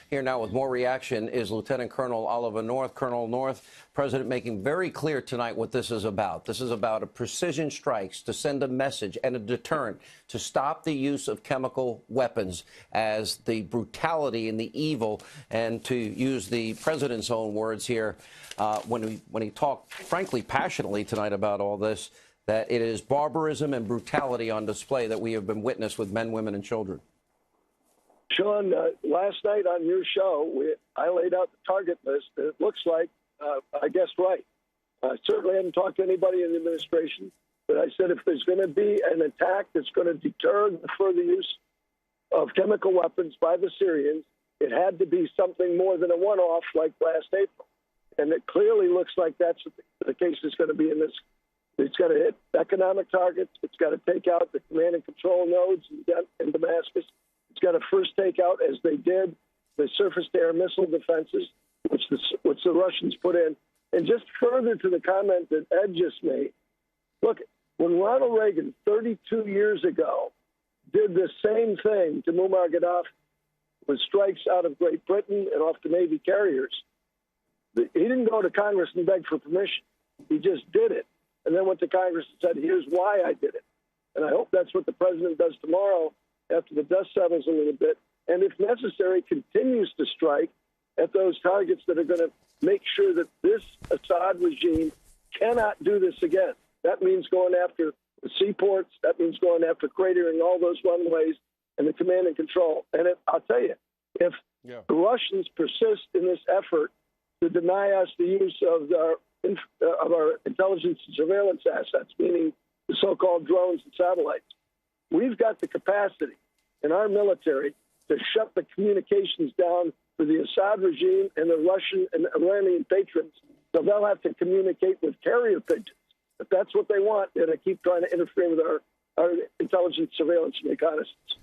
Here now with more reaction is Lieutenant Colonel Oliver North. Colonel North, President making very clear tonight what this is about. This is about a precision strikes to send a message and a deterrent to stop the use of chemical weapons as the brutality and the evil, and to use the president's own words here when he talked, frankly, passionately tonight about all this, that it is barbarism and brutality on display that we have been witness with men, women, and children. Sean, last night on your show, I laid out the target list. And it looks like I guessed right. I certainly haven't talked to anybody in the administration, but I said if there's going to be an attack that's going to deter the further use of chemical weapons by the Syrians, it had to be something more than a one-off like last April. And it clearly looks like that's what the case is going to be in this. It's got to hit economic targets. It's got to take out the command and control nodes in Damascus. It's got to first take out, as they did, the surface-to-air missile defenses, which the Russians put in. And just further to the comment that Ed just made, look, when Ronald Reagan, 32 years ago, did the same thing to Muammar Gaddafi with strikes out of Great Britain and off the Navy carriers, he didn't go to Congress and beg for permission. He just did it, and then went to Congress and said, here's why I did it. And I hope that's what the president does tomorrow after the dust settles a little bit, and if necessary, continues to strike at those targets that are going to make sure that this Assad regime cannot do this again. That means going after the seaports. That means going after cratering all those runways and the command and control. And I'll tell you, if the Russians persist in this effort to deny us the use of our intelligence and surveillance assets, meaning the so-called drones and satellites, we've got the capacity in our military to shut the communications down for the Assad regime and the Russian and Iranian patrons, so they'll have to communicate with carrier pigeons. If that's what they want, they're going to keep trying to interfere with our intelligence, surveillance, and reconnaissance.